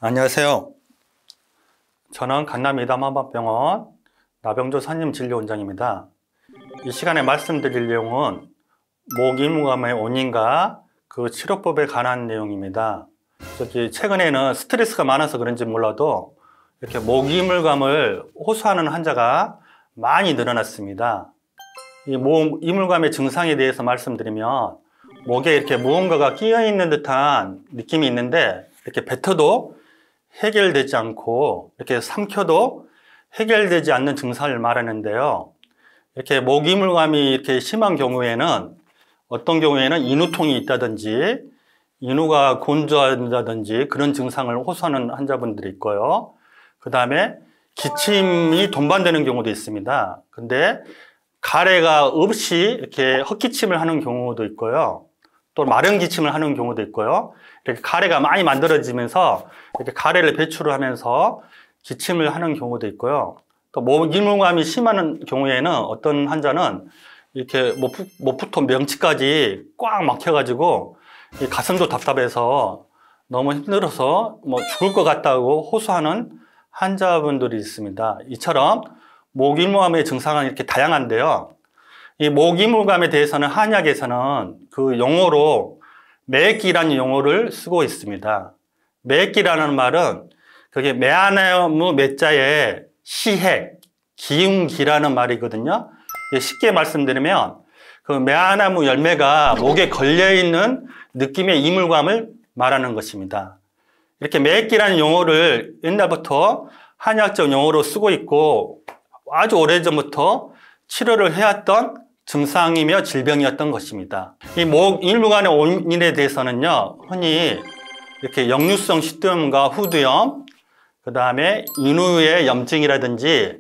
안녕하세요. 저는 강남 이담한방병원 나병조 선임진료원장입니다. 이 시간에 말씀드릴 내용은 목이물감의 원인과 그 치료법에 관한 내용입니다. 최근에는 스트레스가 많아서 그런지 몰라도 이렇게 목이물감을 호소하는 환자가 많이 늘어났습니다. 이 목이물감의 증상에 대해서 말씀드리면 목에 이렇게 무언가가 끼어 있는 듯한 느낌이 있는데 이렇게 뱉어도 해결되지 않고 이렇게 삼켜도 해결되지 않는 증상을 말하는데요. 이렇게 목이물감이 이렇게 심한 경우에는 어떤 경우에는 인후통이 있다든지 인후가 건조한다든지 그런 증상을 호소하는 환자분들이 있고요. 그 다음에 기침이 동반되는 경우도 있습니다. 근데 가래가 없이 이렇게 헛기침을 하는 경우도 있고요. 또 마른 기침을 하는 경우도 있고요. 이렇게 가래가 많이 만들어지면서 이렇게 가래를 배출을 하면서 기침을 하는 경우도 있고요. 또 목이물감이 심한 경우에는 어떤 환자는 이렇게 목부터 명치까지 꽉 막혀가지고 가슴도 답답해서 너무 힘들어서 죽을 것 같다고 호소하는 환자분들이 있습니다. 이처럼 목이물감의 증상은 이렇게 다양한데요. 이 목이물감에 대해서는 한의학에서는 그 용어로 매액기라는 용어를 쓰고 있습니다. 매액기라는 말은 그게 매아나무 매자에 시핵, 기운기라는 말이거든요. 쉽게 말씀드리면 그 매아나무 열매가 목에 걸려있는 느낌의 이물감을 말하는 것입니다. 이렇게 매액기라는 용어를 옛날부터 한의학적 용어로 쓰고 있고 아주 오래전부터 치료를 해왔던 증상이며 질병이었던 것입니다. 이 목이물감의 원인에 대해서는요, 흔히 이렇게 역류성 식도염과 후두염, 그 다음에 인후의 염증이라든지,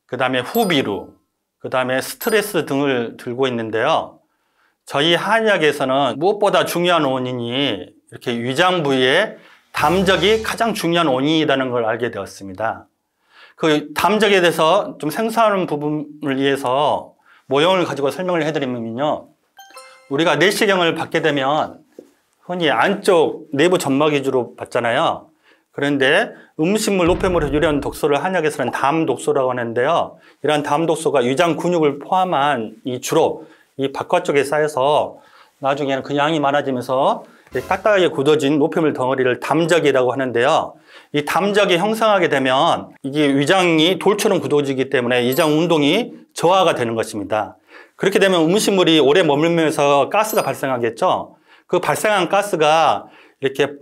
그 다음에 후비루, 그 다음에 스트레스 등을 들고 있는데요. 저희 한의학에서는 무엇보다 중요한 원인이 이렇게 위장 부위의 담적이 가장 중요한 원인이라는 걸 알게 되었습니다. 그 담적에 대해서 좀 생소한 부분을 위해서 모형을 가지고 설명을 해드리면요. 우리가 내시경을 받게 되면 흔히 안쪽 내부 점막 위주로 받잖아요. 그런데 음식물, 노폐물에 유리한 독소를 한의학에서는 담독소라고 하는데요. 이러한 담독소가 위장 근육을 포함한 주로 이 바깥쪽에 쌓여서 나중에는 그 양이 많아지면서 딱딱하게 굳어진 노폐물 덩어리를 담적이라고 하는데요. 이 담적이 형성하게 되면 이게 위장이 돌처럼 굳어지기 때문에 위장 운동이 저하가 되는 것입니다. 그렇게 되면 음식물이 오래 머물면서 가스가 발생하겠죠. 그 발생한 가스가 이렇게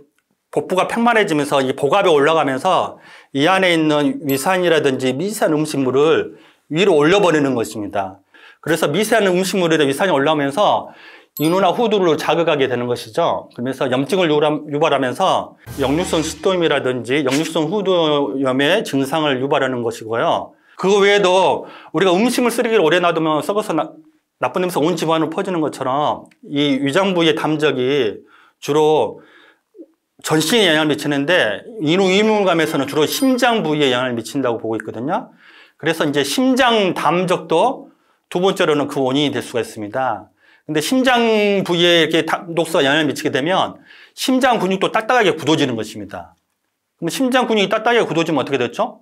복부가 평만해지면서 이 복압에 올라가면서 이 안에 있는 위산이라든지 미세한 음식물을 위로 올려버리는 것입니다. 그래서 미세한 음식물에 위산이 올라오면서 인후나 후두를 자극하게 되는 것이죠. 그러면서 염증을 유발하면서 역류성 식도염이라든지 역류성 후두염의 증상을 유발하는 것이고요. 그거 외에도 우리가 음식물 쓰레기를 오래 놔두면 썩어서 나쁜 냄새가 온 집안으로 퍼지는 것처럼 이 위장 부위의 담적이 주로 전신에 영향을 미치는데 인후이물감에서는 주로 심장 부위에 영향을 미친다고 보고 있거든요. 그래서 이제 심장 담적도 두 번째로는 그 원인이 될 수가 있습니다. 근데 심장 부위에 이렇게 독소가 영향을 미치게 되면 심장 근육도 딱딱하게 굳어지는 것입니다. 그럼 심장 근육이 딱딱하게 굳어지면 어떻게 됐죠?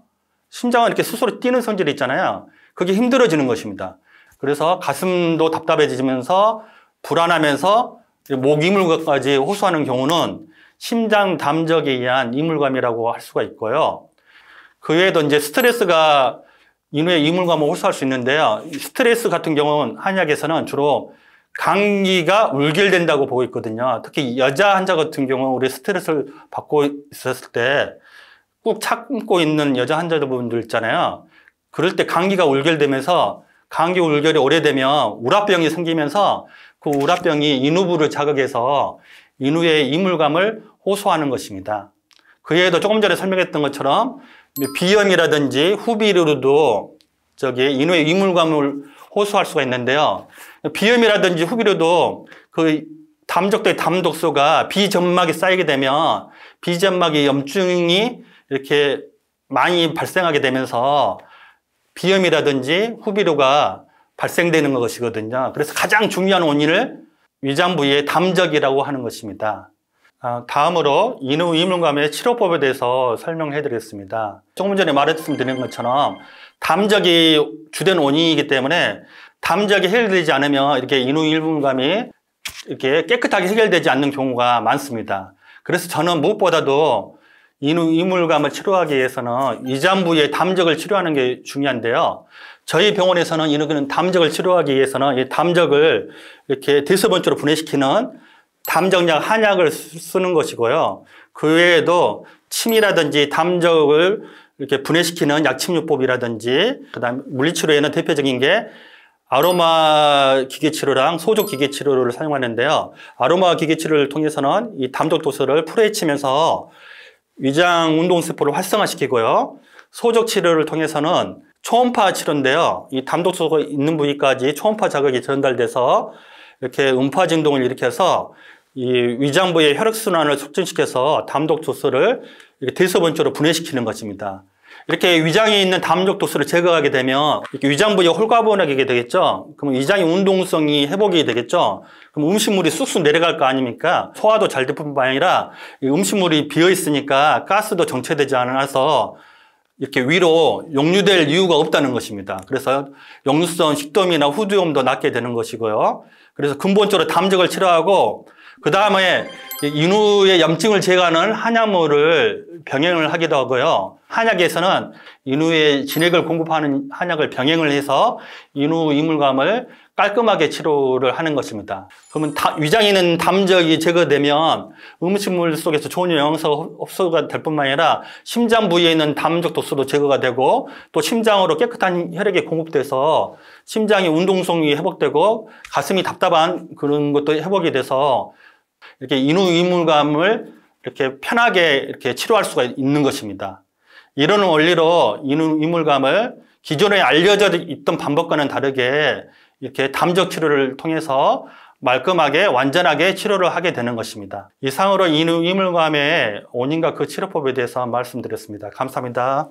심장은 이렇게 스스로 뛰는 성질이 있잖아요. 그게 힘들어지는 것입니다. 그래서 가슴도 답답해지면서 불안하면서 목이물감까지 호소하는 경우는 심장 담적에 의한 이물감이라고 할 수가 있고요. 그 외에도 이제 스트레스가 인후의 이물감을 호소할 수 있는데요. 스트레스 같은 경우는 한의학에서는 주로 감기가 울결된다고 보고 있거든요. 특히 여자 환자 같은 경우 우리 스트레스를 받고 있었을 때 꾹 참고 있는 여자 환자분들 있잖아요. 그럴 때 감기가 울결되면서 감기 울결이 오래되면 우라병이 생기면서 그 우라병이 인후부를 자극해서 인후의 이물감을 호소하는 것입니다. 그 외에도 조금 전에 설명했던 것처럼 비염이라든지 후비루도 인후의 이물감을 호소할 수가 있는데요. 비염이라든지 후비루도 그 담적된 담독소가 비점막에 쌓이게 되면 비점막의 염증이 이렇게 많이 발생하게 되면서 비염이라든지 후비루가 발생되는 것이거든요. 그래서 가장 중요한 원인을 위장 부위의 담적이라고 하는 것입니다. 다음으로 인후 이물감의 치료법에 대해서 설명해 드리겠습니다. 조금 전에 말씀드린 것처럼 담적이 주된 원인이기 때문에 담적이 해결되지 않으면 이렇게 인후 이물감이 이렇게 깨끗하게 해결되지 않는 경우가 많습니다. 그래서 저는 무엇보다도 인후 이물감을 치료하기 위해서는 위장부의 담적을 치료하는 게 중요한데요. 저희 병원에서는 이런 담적을 치료하기 위해서는 이 담적을 이렇게 대소변초로 분해시키는 담적약 한약을 쓰는 것이고요. 그 외에도 침이라든지 담적을 이렇게 분해시키는 약침요법이라든지, 그다음 물리치료에는 대표적인 게 아로마 기계치료랑 소독 기계치료를 사용하는데요. 아로마 기계치료를 통해서는 이 담적 도수를 풀어헤치면서 위장 운동세포를 활성화시키고요. 소적 치료를 통해서는 초음파 치료인데요. 이 담적 도수가 있는 부위까지 초음파 자극이 전달돼서 이렇게 음파 진동을 일으켜서 이 위장부의 혈액순환을 촉진시켜서 담적 도수를 대소변초로 분해시키는 것입니다. 이렇게 위장에 있는 담적 도수를 제거하게 되면 이렇게 위장부에 홀가분하게 되겠죠. 그럼 위장의 운동성이 회복이 되겠죠. 그럼 음식물이 쑥쑥 내려갈 거 아닙니까? 소화도 잘 될 뿐만 아니라 음식물이 비어 있으니까 가스도 정체되지 않아서 이렇게 위로 역류될 이유가 없다는 것입니다. 그래서 역류성 식도염이나 후두염도 낫게 되는 것이고요. 그래서 근본적으로 담적을 치료하고 그 다음에 인후의 염증을 제거하는 한약물을 병행을 하기도 하고요. 한약에서는 인후에 진액을 공급하는 한약을 병행을 해서 인후 이물감을 깔끔하게 치료를 하는 것입니다. 그러면 위장에 있는 담적이 제거되면 음식물 속에서 좋은 영양소가 흡수가 될 뿐만 아니라 심장 부위에 있는 담적 도수도 제거가 되고 또 심장으로 깨끗한 혈액이 공급돼서 심장의 운동성이 회복되고 가슴이 답답한 그런 것도 회복이 돼서 이렇게 인후 이물감을 이렇게 편하게 이렇게 치료할 수가 있는 것입니다. 이런 원리로 인후 이물감을 기존에 알려져 있던 방법과는 다르게 이렇게 담적 치료를 통해서 말끔하게 완전하게 치료를 하게 되는 것입니다. 이상으로 인후 이물감의 원인과 그 치료법에 대해서 말씀드렸습니다. 감사합니다.